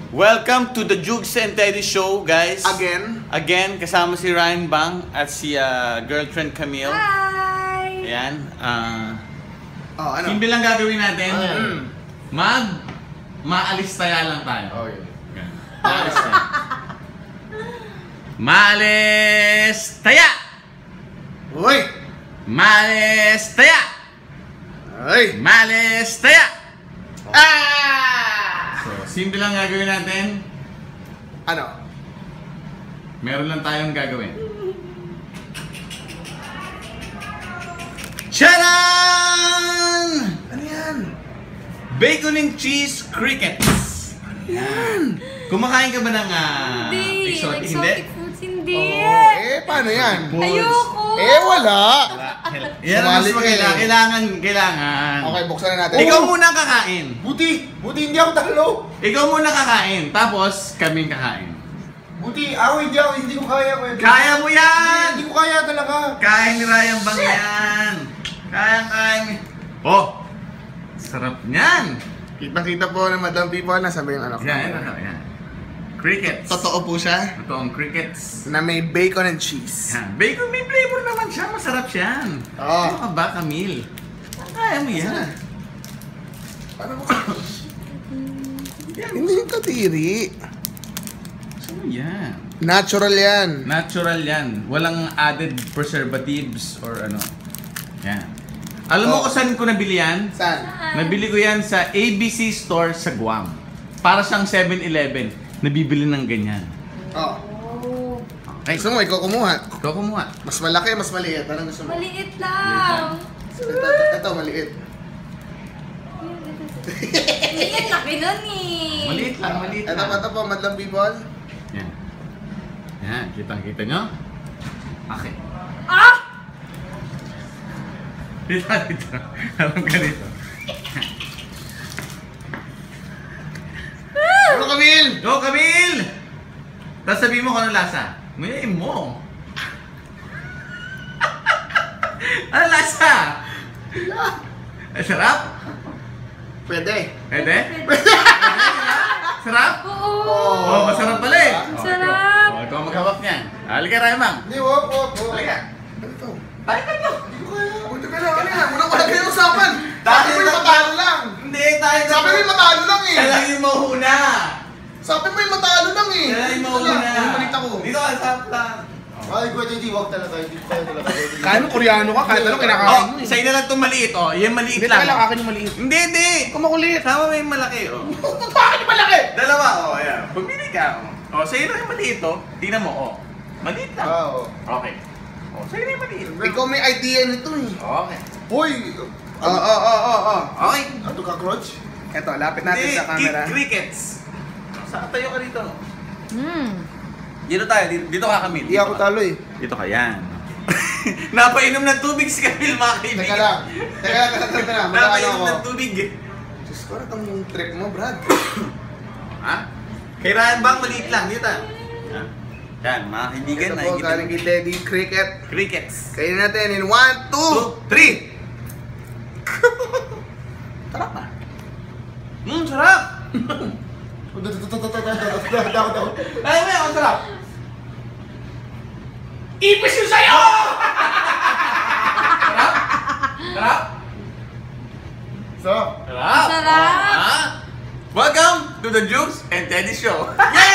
Welcome to the Jugs and Teddy Show, guys. Again, kasama si Ryan Bang at si girlfriend Camille. Hi! Ayan. ano? Simple lang gagawin natin. Maalis taya lang tayo. Okay. Maalis taya. Maalis taya! Uy! Maalis taya! Uy! Maalis taya! Ah! So, simple lang gagawin natin. Ano? Meron lang tayong gagawin. Charan! Ano yan? Bacon and cheese crickets. Ano yan? Kumakain ka ba ng Hindi. exotic? Exotic foods, hindi. Paano yan? Ayoko. Wala! Yan ang mas Sumali ka maganda. eh. Kailangan. Okay, buksan na natin. Ikaw muna kakain. Buti hindi ako talo. Ikaw muna kakain. Tapos, kaming kakain. Buti, hindi ko kaya. Kaya mo yan! Hindi ko kaya talaga. Kaya ni Ryan Bang yan. Kaya. Oh! Sarap niyan. Kitang-kita po na Madam People na sabi yung anak ko. Yan. Crickets. Totoo po siya Totoong crickets. na may bacon and cheese. Yan. Bacon, may flavor naman siya. Masarap yan. Oo. Ano ka ba, Camille? Kaya mo yan. Paano mo? Yan. Hindi yung kadiri. Ano yan? Natural yan. Natural yan. Walang added preservatives or ano. Yan. Alam mo kung saan ko nabili yan? Saan? Nabili ko yan sa ABC Store sa Guam. Para siyang 7-Eleven. Nabibili ng ganyan. Oh. Oh. Okay. Gusto mo, ikaw kumuha. Ikaw kumuha. Mas malaki, mas maliit. Anong gusto mo? Maliit lang. Ito, maliit. Hindi yan laki nun eh. Maliit lang. Ito po, Madam People. Yan. Yan. Kita nyo? Okay. Ah! Dito. Alam ka dito. Ano, Camille? Go, Camille! Tapos sabihin mo kung anong lasa. Mayayin mo. Anong lasa? Sarap? Pwede. Pwede? Sarap? Oo. Oh, masarap pala eh. Sarap. Oh, ikaw maghawak niyan. Halika, Raymang. Hindi, wag. Halika. Ano to? Tayo ka nyo. Hindi ko kaya. Buti ka lang. Muna pala kayo usapan. Sabi mo yung matalo lang. Hindi, tayo na. Sabi mo yung matalo lang eh. Siya lang yung mahuna. Sabi mo yung matalo lang eh. Siya lang yung mahuna. Ano palit ako? Dito ka, saplan. Ay, Kuya JD, wag talaga. Hindi ko kaya talaga. Kaya mo koreano ka, kahit ano kinakain Oh, mo eh. sa'yo na lang itong maliit, oh. Yan maliit Hindi lang. talaga akin yung maliit. Hindi. Ikaw makulit. Sama mo yung malaki, oh. Bakit yung malaki? Dalawa, oh, ayan. Pumili ka, oh. Oh, sa'yo na yung maliit, oh. Tingnan mo, oh. Maliit lang. Oo. Okay. Oh, sa'yo na yung maliit. Ikaw may idea nito eh. Okay. Hoy! Oo. Okay. Ano ka, Crotch? Eto, lapit natin sa camera. Crickets. Saan tayo ka dito? Hmm. Dito tayo, dito ka, Camille. Hindi ako talo eh. Dito ka, yan. Napainom ng tubig si Camille, mga kaibigan. Teka lang. Magkano Napainom ako? ng tubig, eh. Diyos ko, itong trip mo, Brad. Ha? Kay Ryan Bang, maliit lang. Dito tayo. Yan, mga kaibigan, Ito po, nakikita galing kay Teddy Cricket. Crickets. Kainin natin in 1, 2, 3! Sarap ba? Sarap! Daw. Ay, may ang sarap! Ipis yun sa'yo! Sarap? Sarap? Sarap. Sarap! Sarap! Oh, ha? Welcome to the Jugs and Teddy Show! Yay!